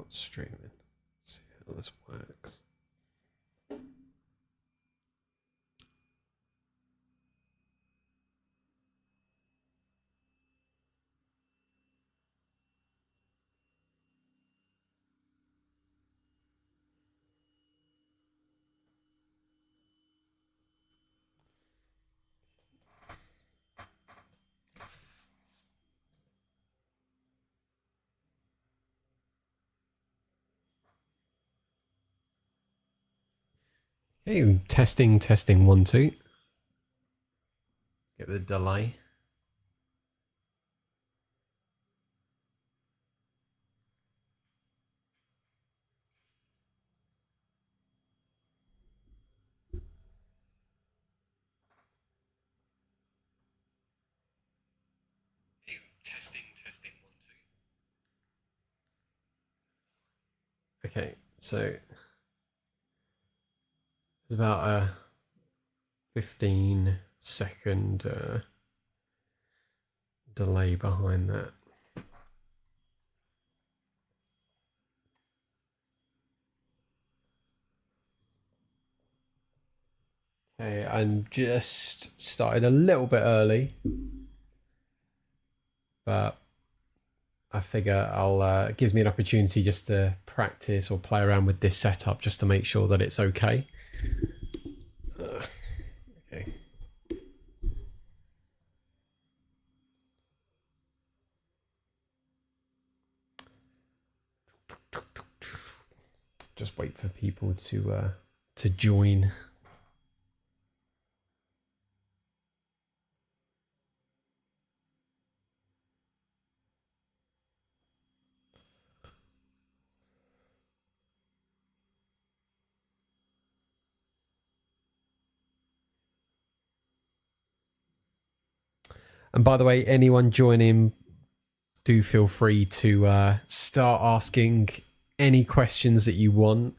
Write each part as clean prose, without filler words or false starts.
streaming. Let's see how this works. Hey, testing, 1, 2. Get the delay. Hey, testing, 1, 2. Okay, so there's about a 15-second delay behind that. Okay, I just started a little bit early, but I figure it gives me an opportunity just to practice or play around with this setup just to make sure that it's okay. Okay. Just wait for people to join. And by the way, anyone joining, do feel free to start asking any questions that you want.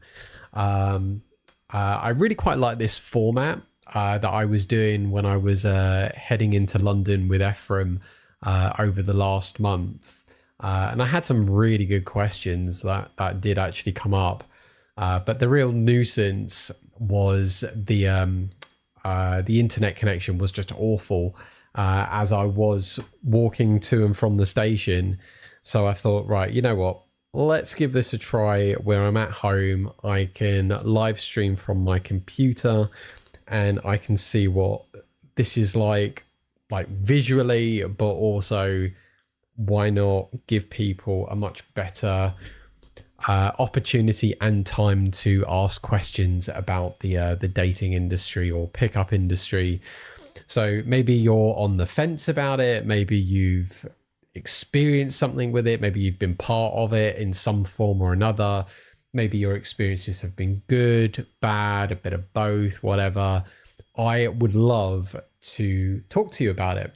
I really quite like this format that I was doing when I was heading into London with Ephraim over the last month. And I had some really good questions that did actually come up. But the real nuisance was the internet connection was just awful as I was walking to and from the station. So I thought, right, you know what? Let's give this a try where I'm at home. I can live stream from my computer and I can see what this is like visually, but also why not give people a much better opportunity and time to ask questions about the dating industry or pickup industry. So maybe you're on the fence about it. Maybe you've experienced something with it. Maybe you've been part of it in some form or another. Maybe your experiences have been good, bad, a bit of both, whatever. I would love to talk to you about it.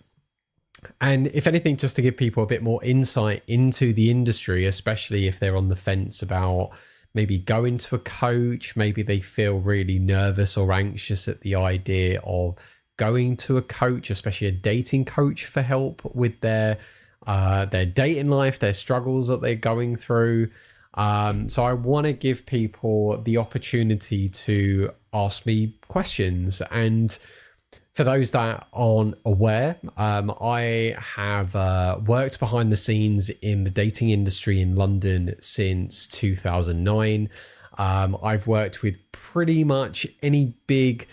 And if anything, just to give people a bit more insight into the industry, especially if they're on the fence about maybe going to a coach, maybe they feel really nervous or anxious at the idea of going to a coach, especially a dating coach, for help with their dating life, their struggles that they're going through. So I want to give people the opportunity to ask me questions. And for those that aren't aware, I have worked behind the scenes in the dating industry in London since 2009. I've worked with pretty much any big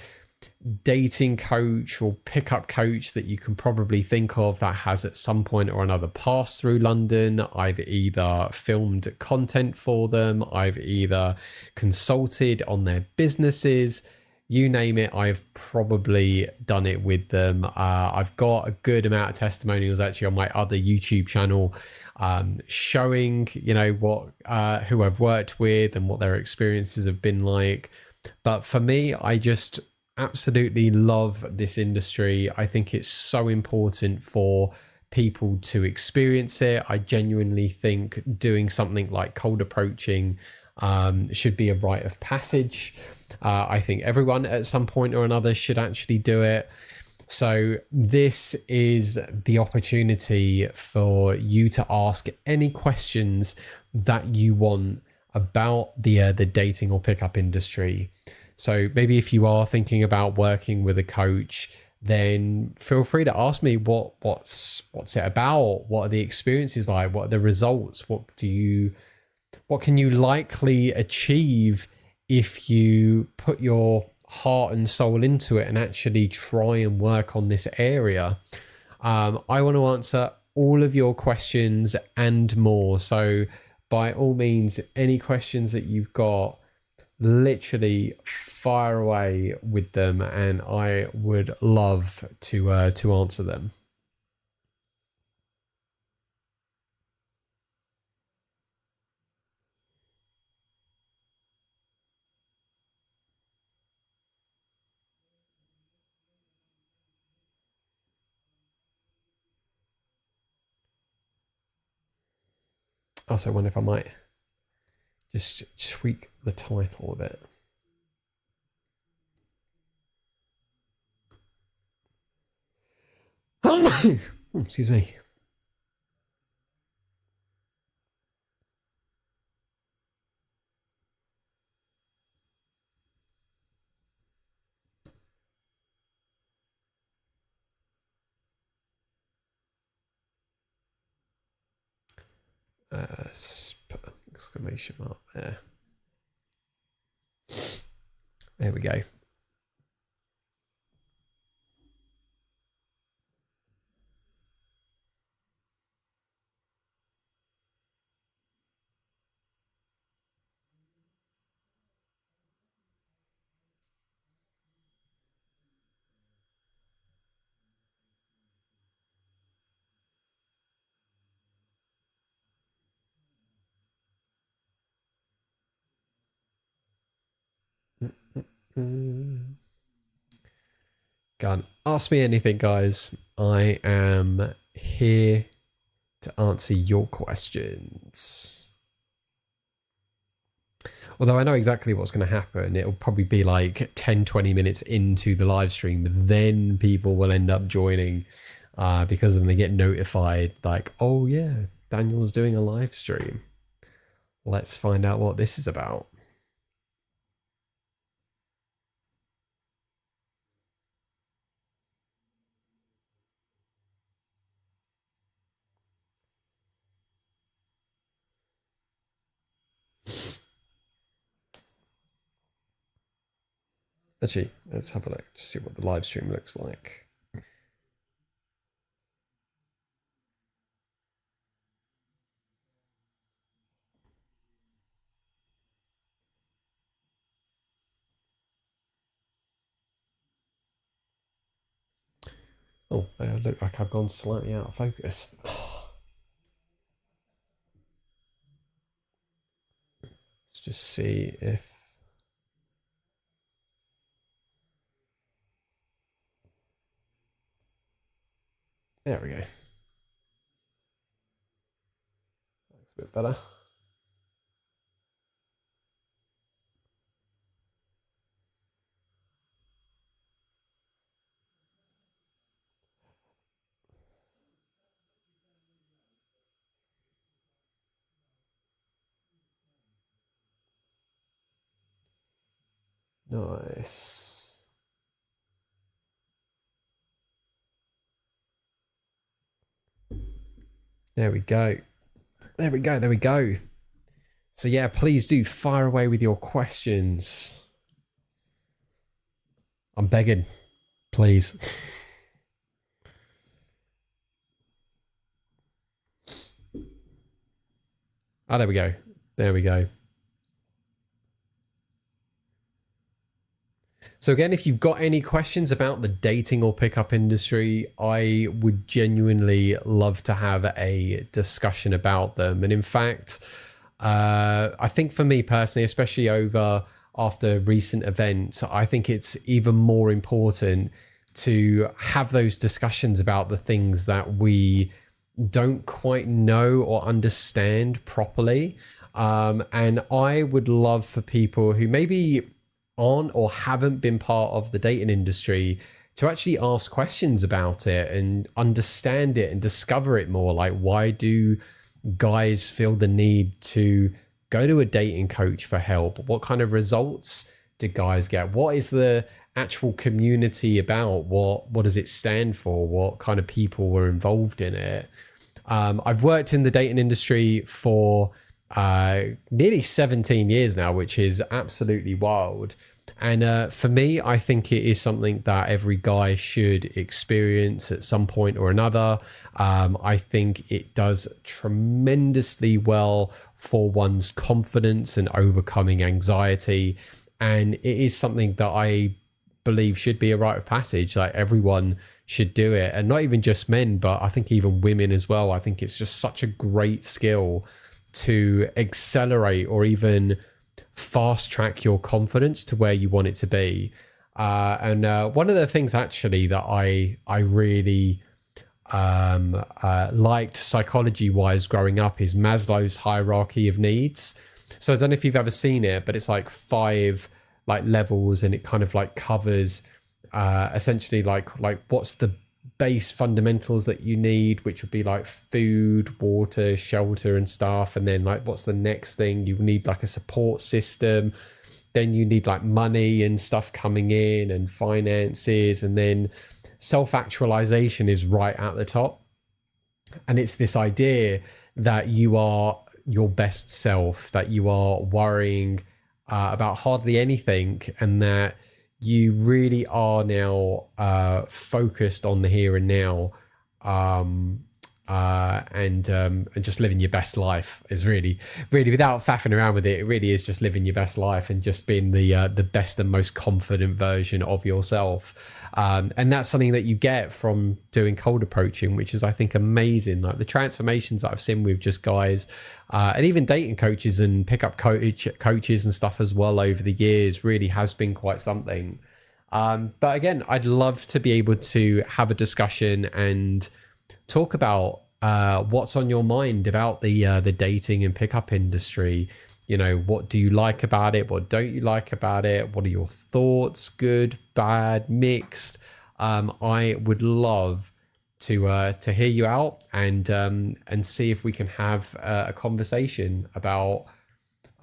dating coach or pickup coach that you can probably think of that has at some point or another passed through London. I've either filmed content for them, I've either consulted on their businesses, you name it, I've probably done it with them. I've got a good amount of testimonials actually on my other YouTube channel showing, you know, what who I've worked with and what their experiences have been like. But for me, I just absolutely love this industry. I think it's so important for people to experience it. I genuinely think doing something like cold approaching should be a rite of passage. I think everyone at some point or another should actually do it. So this is the opportunity for you to ask any questions that you want about the dating or pickup industry. So maybe if you are thinking about working with a coach, then feel free to ask me what's it about, what are the experiences like, what are the results, what can you likely achieve if you put your heart and soul into it and actually try and work on this area. I want to answer all of your questions and more. So by all means, any questions that you've got, literally fire away with them, and I would love to answer them. Also, wonder if I might just tweak the title a bit. Excuse me. Put an exclamation mark there. There we go. Go on, ask me anything, guys. I am here to answer your questions. Although I know exactly what's going to happen. It'll probably be like 10-20 minutes into the live stream, then people will end up joining because then they get notified like, oh yeah, Daniel's doing a live stream. Let's find out what this is about. Actually, let's have a look to see what the live stream looks like. Oh, I look like I've gone slightly out of focus. Let's just see if... There we go. That's a bit better. Nice. There we go. There we go. There we go. So yeah, please do fire away with your questions. I'm begging. Please. Oh, there we go. There we go. So again, if you've got any questions about the dating or pickup industry, I would genuinely love to have a discussion about them. And in fact, I think for me personally, especially after recent events, I think it's even more important to have those discussions about the things that we don't quite know or understand properly. And I would love for people who maybe aren't or haven't been part of the dating industry to actually ask questions about it and understand it and discover it more. Like, why do guys feel the need to go to a dating coach for help. What kind of results do guys get? What is the actual community about? What does it stand for? What kind of people were involved in it? I've worked in the dating industry for nearly 17 years now, which is absolutely wild. And for me, I think it is something that every guy should experience at some point or another. I think it does tremendously well for one's confidence and overcoming anxiety. And it is something that I believe should be a rite of passage. Like, everyone should do it, and not even just men, but I think even women as well. I think it's just such a great skill to accelerate or even fast track your confidence to where you want it to be. And one of the things actually that I really liked psychology wise growing up is Maslow's hierarchy of needs. So I don't know if you've ever seen it, but it's like 5 like levels, and it kind of like covers essentially like what's the base fundamentals that you need, which would be like food, water, shelter and stuff. And then like, what's the next thing? You need like a support system. Then you need like money and stuff coming in, and finances. And then self-actualization is right at the top. And it's this idea that you are your best self, that you are worrying about hardly anything, and that you really are now focused on the here and now, and just living your best life is really, without faffing around with it, it really is just living your best life and just being the best and most confident version of yourself. And that's something that you get from doing cold approaching, which is, I think, amazing. Like the transformations that I've seen with just guys, and even dating coaches and pickup coaches and stuff as well over the years really has been quite something. But again, I'd love to be able to have a discussion and talk about what's on your mind about the dating and pickup industry. You know, what do you like about it? What don't you like about it? What are your thoughts? Good, bad, mixed? I would love to hear you out and see if we can have a conversation about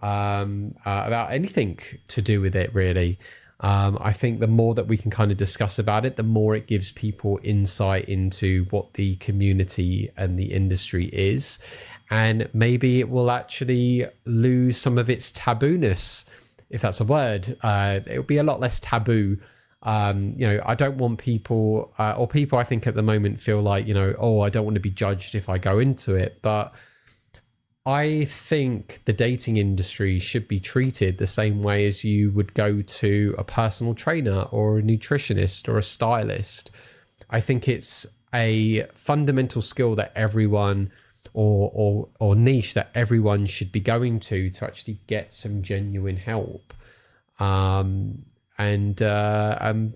anything to do with it, really. I think the more that we can kind of discuss about it, the more it gives people insight into what the community and the industry is. And maybe it will actually lose some of its tabooness, if that's a word. It'll be a lot less taboo. I don't want people, or people I think at the moment feel like, oh, I don't want to be judged if I go into it. But I think the dating industry should be treated the same way as you would go to a personal trainer or a nutritionist or a stylist. I think it's a fundamental skill that everyone or niche that everyone should be going to actually get some genuine help. And the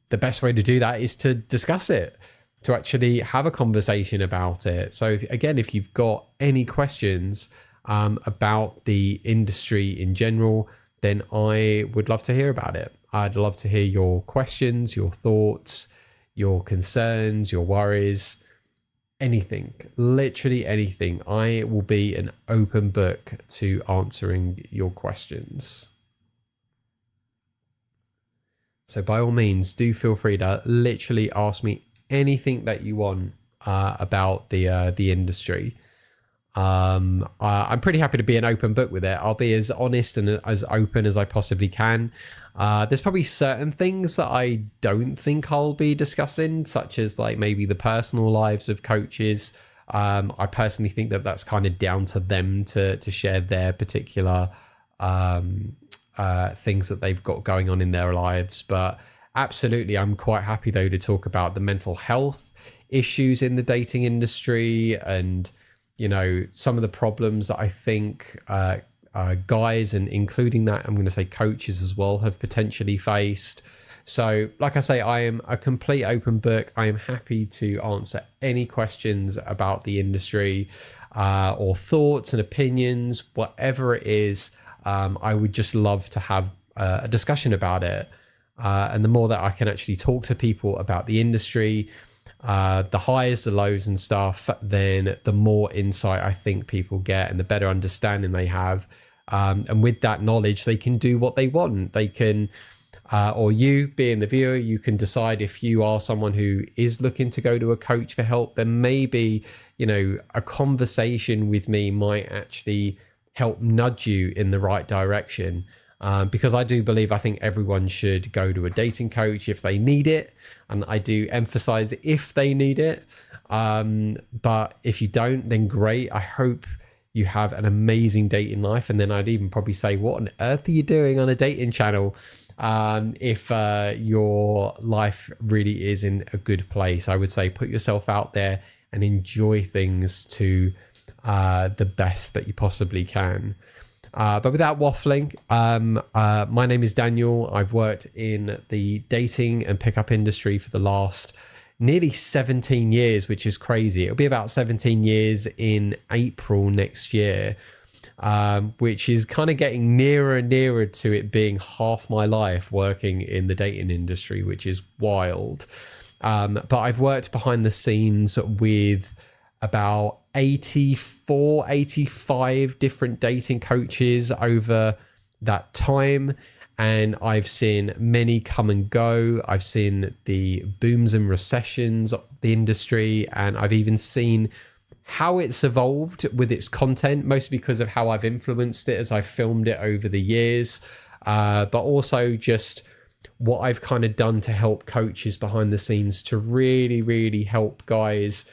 best way to do that is to discuss it, to actually have a conversation about it. So if you've got any questions about the industry in general, then I would love to hear about it. I'd love to hear your questions, your thoughts, your concerns, your worries, anything, literally anything. I will be an open book to answering your questions. So by all means, do feel free to literally ask me anything that you want about the industry. I'm pretty happy to be an open book with it. I'll be as honest and as open as I possibly can. There's probably certain things that I don't think I'll be discussing, such as like maybe the personal lives of coaches. I personally think that that's kind of down to them to share their particular things that they've got going on in their lives. But absolutely, I'm quite happy though to talk about the mental health issues in the dating industry, and some of the problems that I think guys, and including that, I'm going to say coaches as well, have potentially faced. So like I say, I am a complete open book. I am happy to answer any questions about the industry, or thoughts and opinions, whatever it is. I would just love to have a discussion about it. And the more that I can actually talk to people about the industry, the highs, the lows and stuff, then the more insight I think people get and the better understanding they have. And with that knowledge, they can do what they want. They can, or you being the viewer, you can decide if you are someone who is looking to go to a coach for help, then maybe, a conversation with me might actually help nudge you in the right direction. Because I think everyone should go to a dating coach if they need it. And I do emphasize if they need it. But if you don't, then great. I hope you have an amazing dating life. And then I'd even probably say, what on earth are you doing on a dating channel? If your life really is in a good place, I would say put yourself out there and enjoy things to the best that you possibly can. But without waffling, my name is Daniel. I've worked in the dating and pickup industry for the last nearly 17 years, which is crazy. It'll be about 17 years in April next year, which is kind of getting nearer and nearer to it being half my life working in the dating industry, which is wild. But I've worked behind the scenes with about 85 different dating coaches over that time. And I've seen many come and go. I've seen the booms and recessions of the industry. And I've even seen how it's evolved with its content, mostly because of how I've influenced it as I've filmed it over the years. But also just what I've kind of done to help coaches behind the scenes to really, really help guys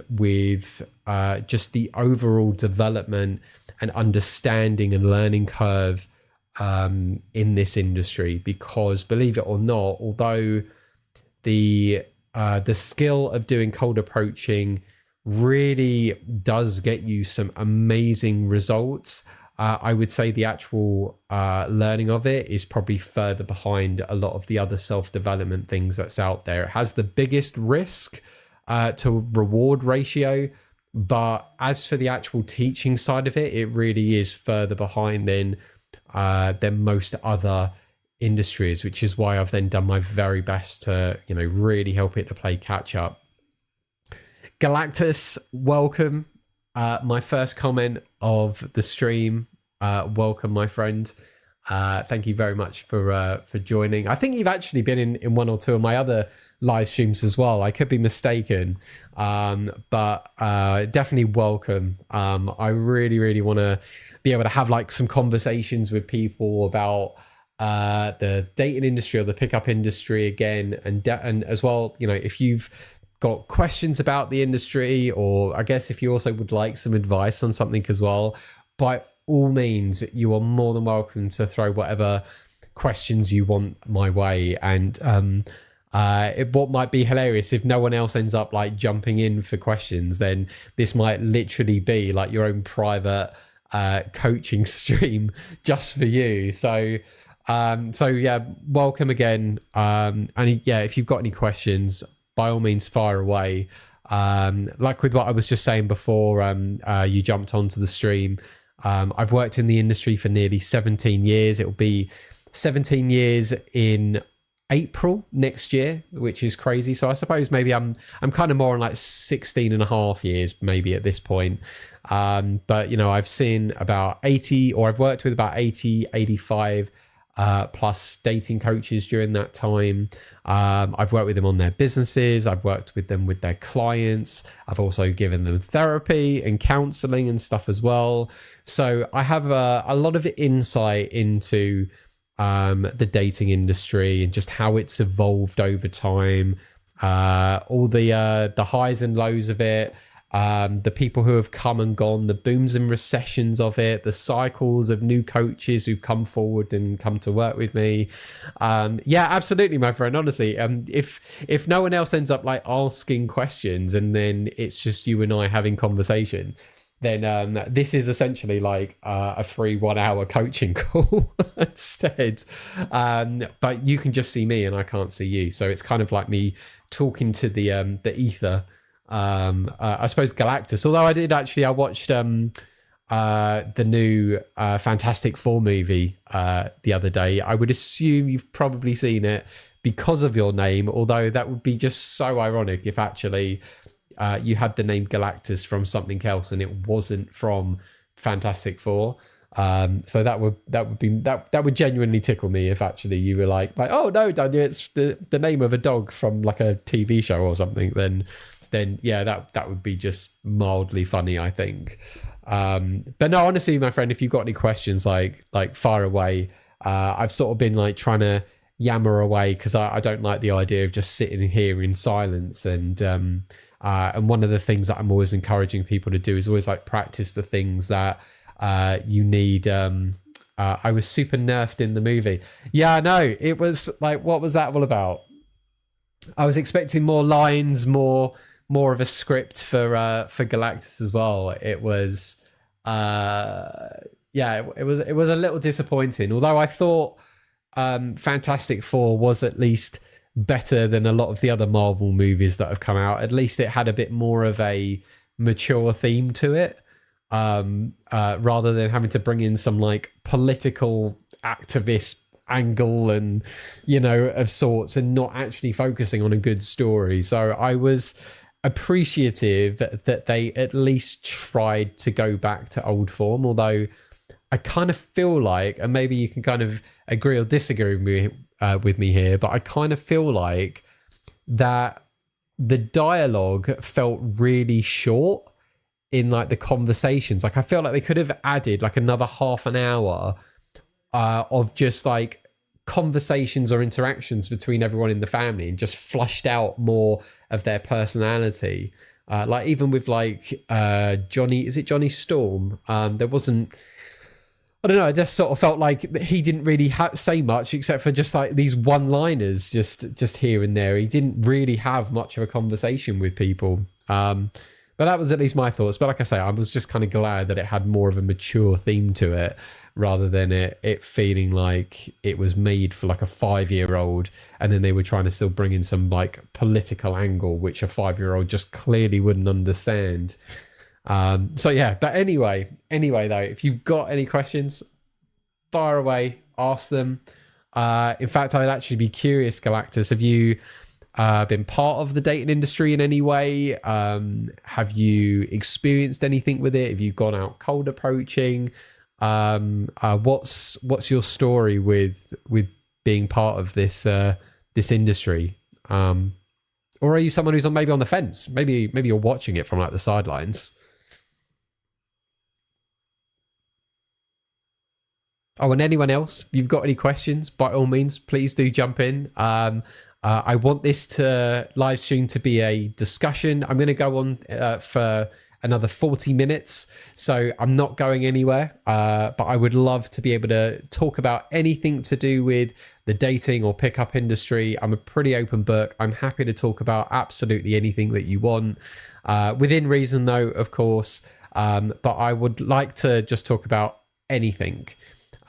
with just the overall development and understanding and learning curve in this industry. Because believe it or not, although the skill of doing cold approaching really does get you some amazing results, I would say the actual learning of it is probably further behind a lot of the other self-development things that's out there. It has the biggest risk to reward ratio, but as for the actual teaching side of it, it really is further behind than most other industries, which is why I've then done my very best to really help it to play catch up. Galactus, welcome. My first comment of the stream. Welcome, my friend. Thank you very much for joining. I think you've actually been in one or two of my other live streams as well. I could be mistaken, but definitely welcome. I really want to be able to have like some conversations with people about the dating industry or the pickup industry again, and as well, if you've got questions about the industry, or I guess if you also would like some advice on something as well, by all means, you are more than welcome to throw whatever questions you want my way. And what might be hilarious, if no one else ends up like jumping in for questions, then this might literally be like your own private coaching stream just for you. So yeah, welcome again. And yeah, if you've got any questions, by all means, fire away. Like with what I was just saying before, you jumped onto the stream. I've worked in the industry for nearly 17 years. It'll be 17 years in April next year, which is crazy. So I suppose maybe I'm kind of more on like 16 and a half years maybe at this point. But I've seen about 80, or I've worked with about 85 plus dating coaches during that time. I've worked with them on their businesses. I've worked with them with their clients. I've also given them therapy and counseling and stuff as well. So I have a lot of insight into the dating industry and just how it's evolved over time, all the highs and lows of it, the people who have come and gone, the booms and recessions of it, the cycles of new coaches who've come forward and come to work with me. Yeah, absolutely, my friend. Honestly, if no one else ends up like asking questions and then it's just you and I having conversation, then this is essentially like a free 1 hour coaching call instead. But you can just see me and I can't see you. So it's kind of like me talking to the ether. I suppose Galactus, although I watched the new Fantastic Four movie the other day. I would assume you've probably seen it because of your name, although that would be just so ironic if actually you had the name Galactus from something else and it wasn't from Fantastic Four. So that would genuinely tickle me if actually you were like, oh no, Daniel, it's the name of a dog from like a TV show or something. Then yeah, that would be just mildly funny, I think. But no, honestly, my friend, if you've got any questions, like fire away. I've sort of been like trying to yammer away because I don't like the idea of just sitting here in silence. And one of the things that I'm always encouraging people to do is always like practice the things that you need. I was super nerfed in the movie. Yeah, I know. It was like, what was that all about? I was expecting more lines, more of a script for Galactus as well. It was it was a little disappointing. Although I thought Fantastic Four was at least better than a lot of the other Marvel movies that have come out. At least it had a bit more of a mature theme to it, rather than having to bring in some like political activist angle and of sorts, and not actually focusing on a good story. So I was appreciative that they at least tried to go back to old form, although I kind of feel like, and maybe you can kind of agree or disagree with me here, but I kind of feel like that the dialogue felt really short in like the conversations. Like I feel like they could have added like another half an hour of just like conversations or interactions between everyone in the family and just flushed out more of their personality. Like even with like Johnny, is it Johnny Storm? There wasn't, I don't know, I just sort of felt like he didn't really say much except for just like these one-liners just here and there. He didn't really have much of a conversation with people. But that was at least my thoughts. But like I say, I was just kind of glad that it had more of a mature theme to it rather than it feeling like it was made for like a 5-year-old and then they were trying to still bring in some like political angle, which a 5-year-old just clearly wouldn't understand. So yeah, but anyway though, if you've got any questions, fire away, ask them. In fact, I'd actually be curious, Galactus, have you been part of the dating industry in any way? Have you experienced anything with it? Have you gone out cold approaching? What's your story with being part of this industry? Or are you someone who's maybe on the fence? Maybe you're watching it from like the sidelines. Oh, and anyone else, if you've got any questions, by all means, please do jump in. I want this live stream to be a discussion. I'm going to go on for another 40 minutes, so I'm not going anywhere. But I would love to be able to talk about anything to do with the dating or pickup industry. I'm a pretty open book. I'm happy to talk about absolutely anything that you want, within reason, though, of course. But I would like to just talk about anything.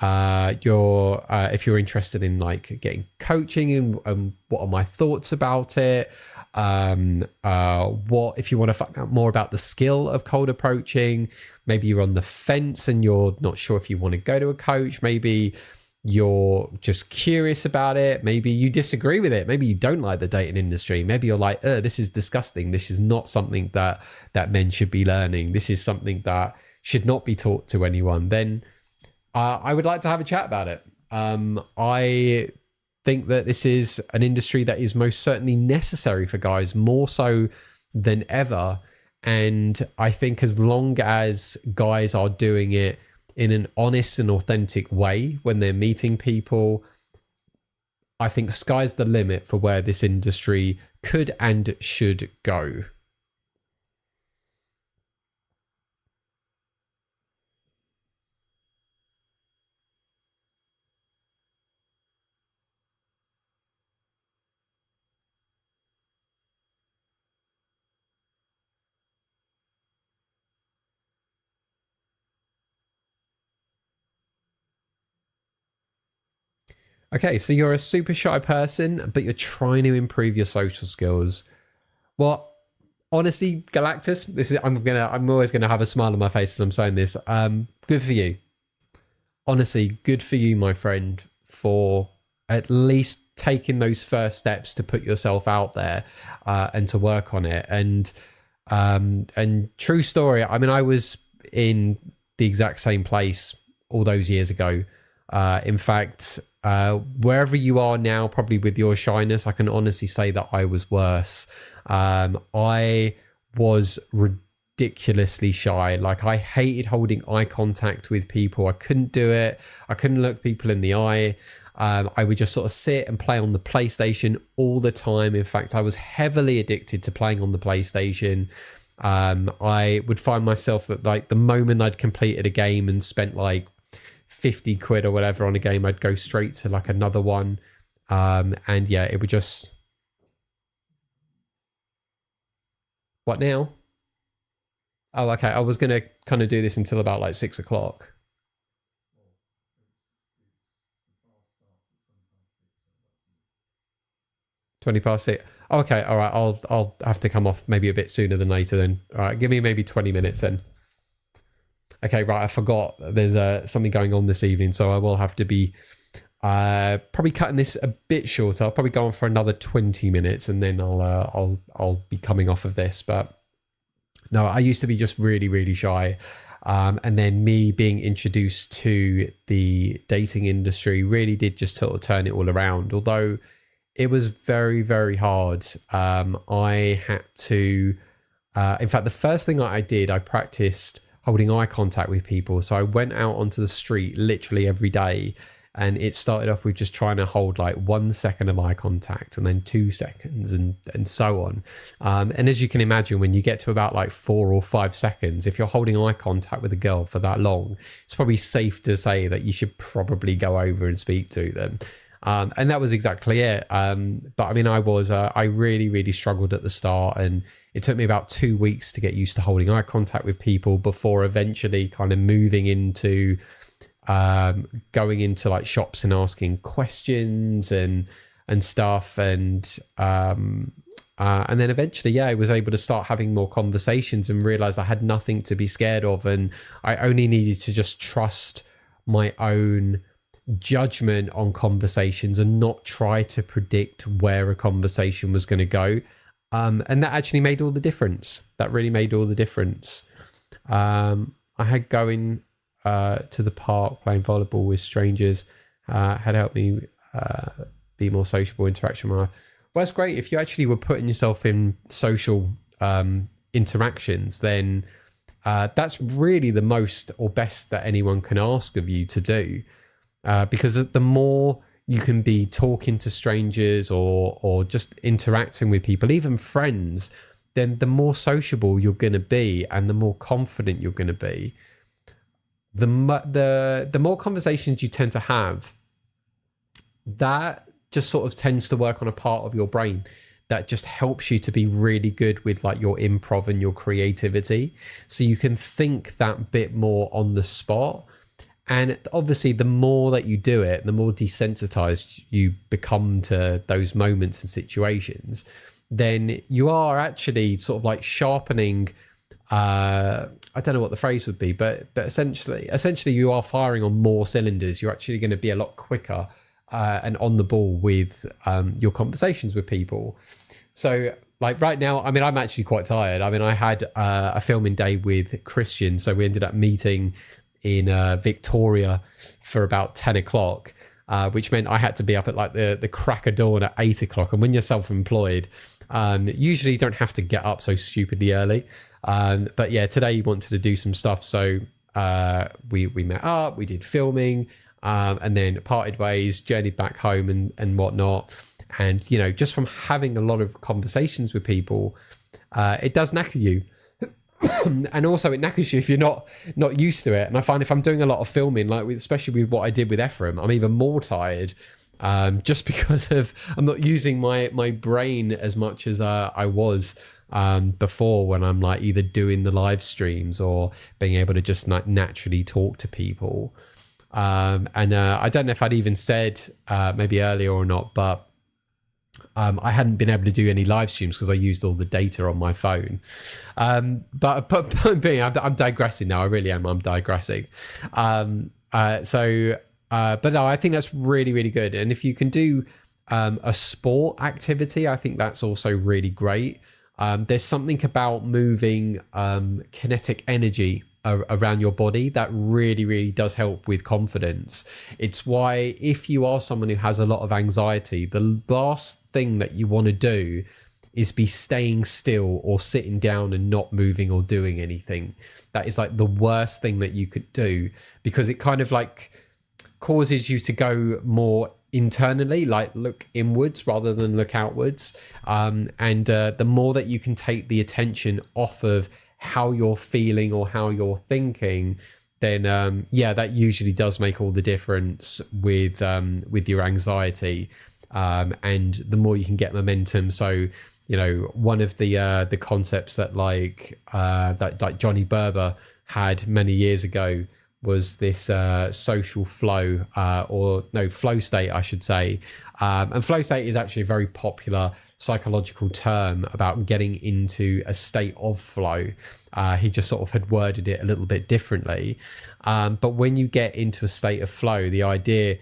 If you're interested in like getting coaching and what are my thoughts about it, what if you want to find out more about the skill of cold approaching, maybe you're on the fence and you're not sure if you want to go to a coach, maybe you're just curious about it, maybe you disagree with it, maybe you don't like the dating industry, maybe you're like, this is disgusting, this is not something that men should be learning, this is something that should not be taught to anyone, then I would like to have a chat about it. I think that this is an industry that is most certainly necessary for guys, more so than ever. And I think as long as guys are doing it in an honest and authentic way when they're meeting people, I think sky's the limit for where this industry could and should go. Okay, so you're a super shy person, but you're trying to improve your social skills. Well, honestly, Galactus, I'm always gonna have a smile on my face as I'm saying this. Good for you. Honestly, good for you, my friend, for at least taking those first steps to put yourself out there and to work on it. And true story, I mean, I was in the exact same place all those years ago. In fact, wherever you are now, probably with your shyness, I can honestly say that I was worse. I was ridiculously shy. Like, I hated holding eye contact with people. I couldn't do it. I couldn't look people in the eye. I would just sort of sit and play on the PlayStation all the time. In fact, I was heavily addicted to playing on the PlayStation. I would find myself that, like, the moment I'd completed a game and spent like 50 quid or whatever on a game, I'd go straight to like another one. And yeah, it would just... What now? Oh, okay. I was going to kind of do this until about like 6 o'clock. 20 past 6. Okay, all right. I'll have to come off maybe a bit sooner than later then. All right, give me maybe 20 minutes then. Okay, right. I forgot there's something going on this evening, so I will have to be probably cutting this a bit shorter. I'll probably go on for another 20 minutes, and then I'll be coming off of this. But no, I used to be just really, really shy. And then me being introduced to the dating industry really did just sort of turn it all around. Although it was very, very hard. I had to, in fact, the first thing I did, I practiced holding eye contact with people. So I went out onto the street literally every day, and it started off with just trying to hold like 1 second of eye contact, and then 2 seconds, and so on. And as you can imagine, when you get to about like 4 or 5 seconds, if you're holding eye contact with a girl for that long, it's probably safe to say that you should probably go over and speak to them. And that was exactly it. But I mean, I really, really struggled at the start, and it took me about 2 weeks to get used to holding eye contact with people before eventually kind of moving into going into like shops and asking questions and stuff. And then eventually, yeah, I was able to start having more conversations and realize I had nothing to be scared of. And I only needed to just trust my own judgment on conversations and not try to predict where a conversation was going to go. And that actually made all the difference. That really made all the difference. I had going to the park, playing volleyball with strangers, had helped me be more sociable, interaction with my life. Well, that's great. If you actually were putting yourself in social interactions, then that's really the most or best that anyone can ask of you to do. Because the more you can be talking to strangers or just interacting with people, even friends, then the more sociable you're going to be and the more confident you're going to be. The more conversations you tend to have, that just sort of tends to work on a part of your brain that just helps you to be really good with like your improv and your creativity. So you can think that bit more on the spot. And obviously, the more that you do it, the more desensitized you become to those moments and situations, then you are actually sort of like sharpening, I don't know what the phrase would be, but essentially you are firing on more cylinders. You're actually going to be a lot quicker and on the ball with your conversations with people. So like right now, I mean, I'm actually quite tired. I mean, I had a filming day with Christian, so we ended up meeting in Victoria for about 10 o'clock, which meant I had to be up at like the crack of dawn at 8 o'clock. And when you're self-employed, usually you don't have to get up so stupidly early. But yeah, today he wanted to do some stuff. So we met up, we did filming, and then parted ways, journeyed back home and whatnot. And, you know, just from having a lot of conversations with people, it does knacker you. And also it knackers you if you're not used to it. And I find if I'm doing a lot of filming, like especially with what I did with Ephraim, I'm even more tired, just because of I'm not using my brain as much as I was before, when I'm like either doing the live streams or being able to just naturally talk to people. And I don't know if I'd even said maybe earlier or not, but I hadn't been able to do any live streams because I used all the data on my phone. But I'm digressing now. I really am. I'm digressing. But no, I think that's really, really good. And if you can do a sport activity, I think that's also really great. There's something about moving kinetic energy around your body that really, really does help with confidence. It's why if you are someone who has a lot of anxiety, the last thing that you want to do is be staying still or sitting down and not moving or doing anything. That is like the worst thing that you could do, because it kind of like causes you to go more internally, like look inwards rather than look outwards. And the more that you can take the attention off of how you're feeling or how you're thinking, then yeah, that usually does make all the difference with your anxiety. And the more you can get momentum. So, you know, one of the concepts that like Johnny Berber had many years ago was this social flow, or no, flow state, I should say. And flow state is actually a very popular psychological term about getting into a state of flow. He just sort of had worded it a little bit differently. But when you get into a state of flow, the idea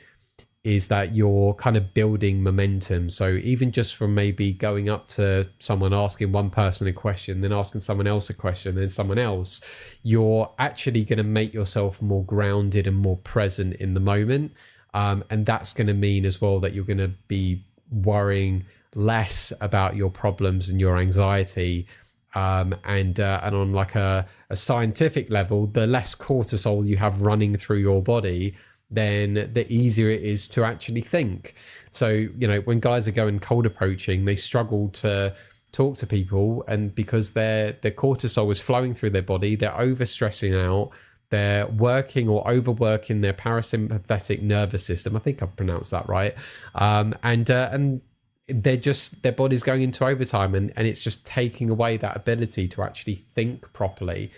is that you're kind of building momentum. So even just from maybe going up to someone, asking one person a question, then asking someone else a question, then someone else, you're actually going to make yourself more grounded and more present in the moment. And that's going to mean as well that you're going to be worrying less about your problems and your anxiety. And on like a scientific level, the less cortisol you have running through your body, then the easier it is to actually think. So, you know, when guys are going cold approaching, they struggle to talk to people, and because their cortisol is flowing through their body, they're overstressing out, they're working or overworking their parasympathetic nervous system. I think I've pronounced that right. And they're just, their body's going into overtime, and it's just taking away that ability to actually think properly.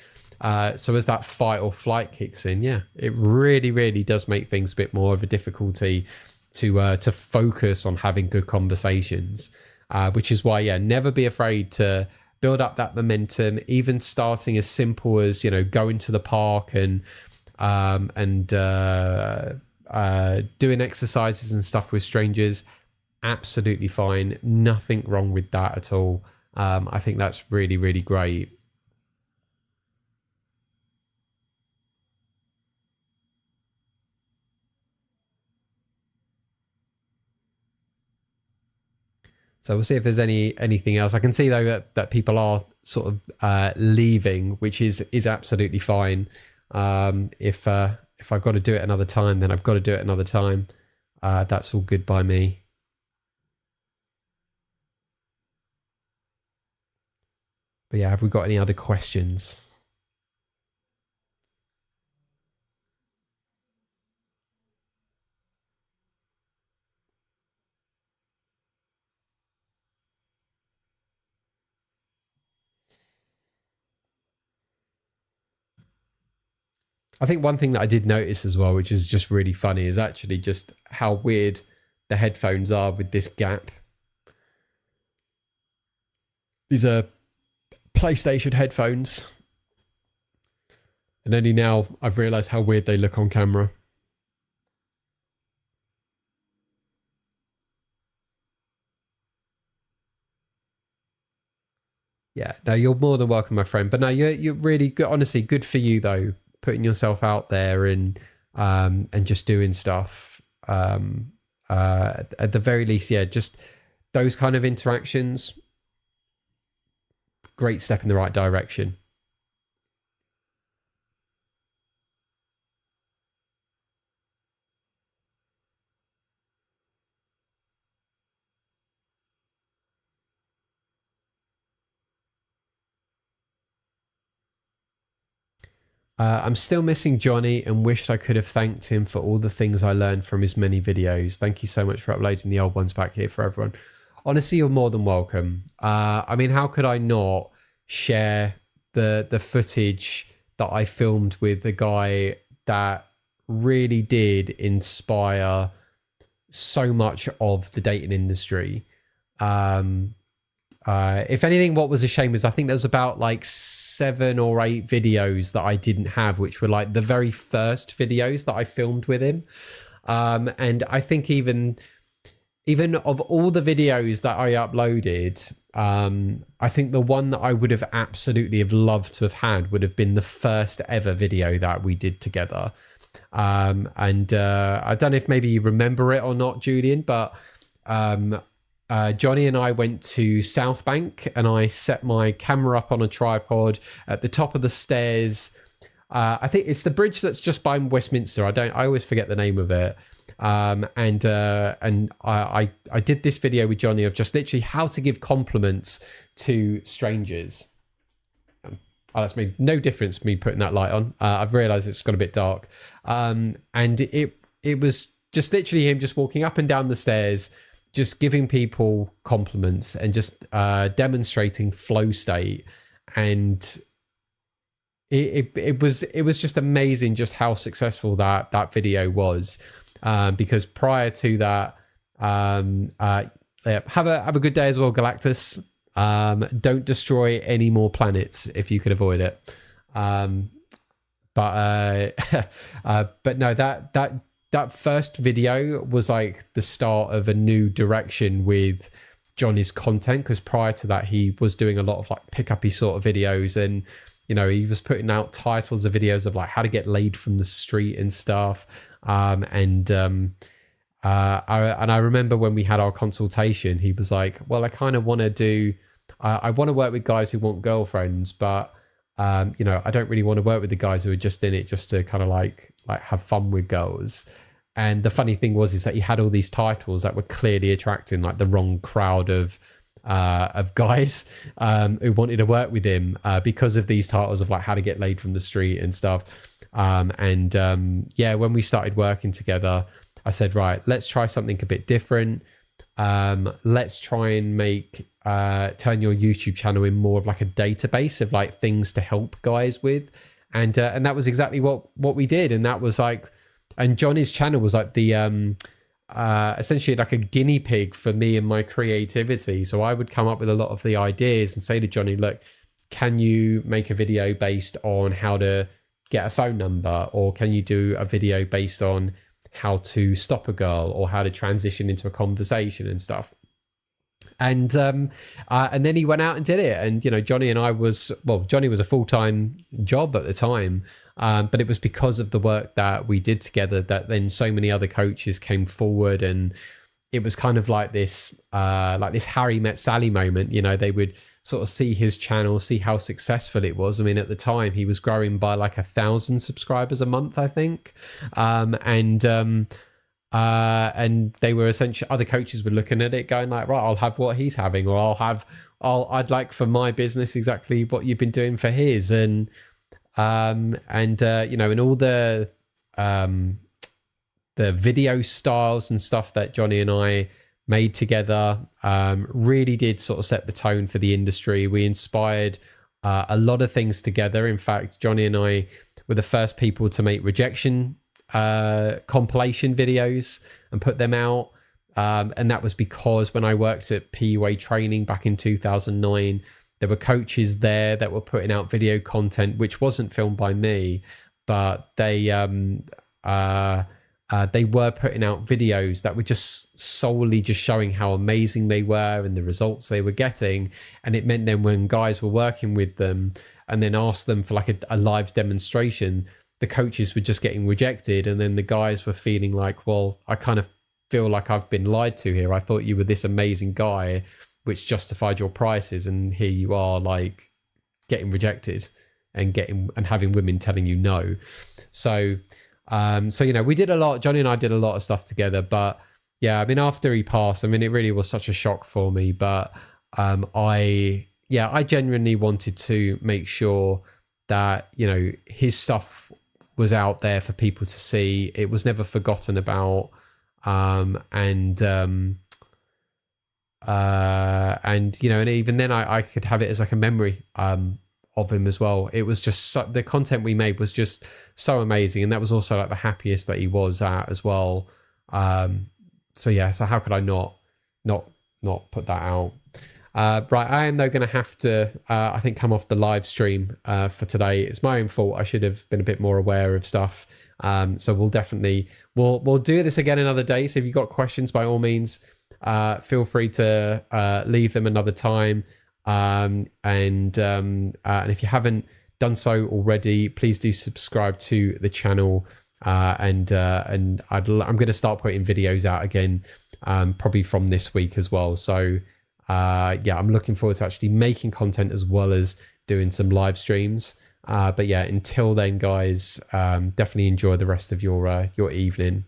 So as that fight or flight kicks in, yeah, it really, really does make things a bit more of a difficulty to focus on having good conversations, which is why, yeah, never be afraid to build up that momentum, even starting as simple as, you know, going to the park and doing exercises and stuff with strangers. Absolutely fine. Nothing wrong with that at all. I think that's really, really great. So we'll see if there's anything else. I can see though that people are sort of leaving, which is absolutely fine. If I've got to do it another time, then I've got to do it another time. That's all good by me. But yeah, have we got any other questions? I think one thing that I did notice as well, which is just really funny, is actually just how weird the headphones are with this gap. These are PlayStation headphones. And only now I've realized how weird they look on camera. Yeah, no, you're more than welcome, my friend. But no, you're really good. Honestly, good for you though, putting yourself out there and just doing stuff. At the very least, yeah, just those kind of interactions. Great step in the right direction. I'm still missing Johnny and wished I could have thanked him for all the things I learned from his many videos. Thank you so much for uploading the old ones back here for everyone. Honestly, you're more than welcome. I mean, how could I not share the footage that I filmed with the guy that really did inspire so much of the dating industry? If anything, what was a shame is I think there's about like 7 or 8 videos that I didn't have, which were like the very first videos that I filmed with him. And I think even even of all the videos that I uploaded, I think the one that I would have absolutely have loved to have had would have been the first ever video that we did together. And I don't know if maybe you remember it or not, Julian, but Johnny and I went to South Bank, and I set my camera up on a tripod at the top of the stairs. I think it's the bridge that's just by Westminster. I always forget the name of it. And I did this video with Johnny of just literally how to give compliments to strangers. That's made no difference me putting that light on. I've realized it's got a bit dark. And it was just literally him just walking up and down the stairs, just giving people compliments and just demonstrating flow state. And it was just amazing just how successful that video was. Because prior to that, have a good day as well, Galactus. Don't destroy any more planets if you could avoid it. But no, that first video was like the start of a new direction with Johnny's content, because prior to that he was doing a lot of like pick-uppy sort of videos, and he was putting out titles of videos of like how to get laid from the street and stuff. I remember when we had our consultation, he was like, well, I kind of want to I want to work with guys who want girlfriends, but I don't really want to work with the guys who are just in it just to kind of like have fun with girls. And the funny thing is that he had all these titles that were clearly attracting like the wrong crowd of guys who wanted to work with him because of these titles of like how to get laid from the street and stuff. When we started working together, I said, right, let's try something a bit different. Let's try and turn your YouTube channel in more of like a database of like things to help guys with. And that was exactly what we did. And that was like, and Johnny's channel was like the, essentially like a guinea pig for me and my creativity. So I would come up with a lot of the ideas and say to Johnny, look, can you make a video based on how to get a phone number? Or can you do a video based on how to stop a girl or how to transition into a conversation and stuff? And then he went out and did it. And, Johnny and I Johnny was a full-time job at the time. But it was because of the work that we did together that then so many other coaches came forward, and it was kind of like this Harry met Sally moment. They would sort of see his channel, see how successful it was. I mean, at the time he was growing by like 1,000 subscribers a month, I think. And they were essentially, other coaches were looking at it going like, right, I'll have what he's having, or I'd like for my business exactly what you've been doing for his. And all the video styles and stuff that Johnny and I made together really did sort of set the tone for the industry. We inspired a lot of things together. In fact, Johnny and I were the first people to make rejection compilation videos and put them out. And that was because when I worked at PUA training back in 2009, there were coaches there that were putting out video content, which wasn't filmed by me, but they were putting out videos that were just solely just showing how amazing they were and the results they were getting. And it meant then when guys were working with them and then asked them for like a live demonstration, the coaches were just getting rejected. And then the guys were feeling like, well, I kind of feel like I've been lied to here. I thought you were this amazing guy, which justified your prices, and here you are like getting rejected and having women telling you no. So we did a lot. Johnny and I did a lot of stuff together. But yeah, I mean, after he passed, I mean, it really was such a shock for me. But I genuinely wanted to make sure that his stuff was out there for people to see. It was never forgotten about, and even then I could have it as like a memory of him as well. It was just the content we made was just so amazing, and that was also like the happiest that he was at as well. So how could I not put that out? Right, I am though going to have to I think come off the live stream for today. It's my own fault. I should have been a bit more aware of stuff. So we'll do this again another day. So if you've got questions, by all means, feel free to leave them another time. And if you haven't done so already, please do subscribe to the channel. I'm going to start putting videos out again, probably from this week as well. So yeah, I'm looking forward to actually making content as well as doing some live streams. But yeah, until then, guys, definitely enjoy the rest of your evening.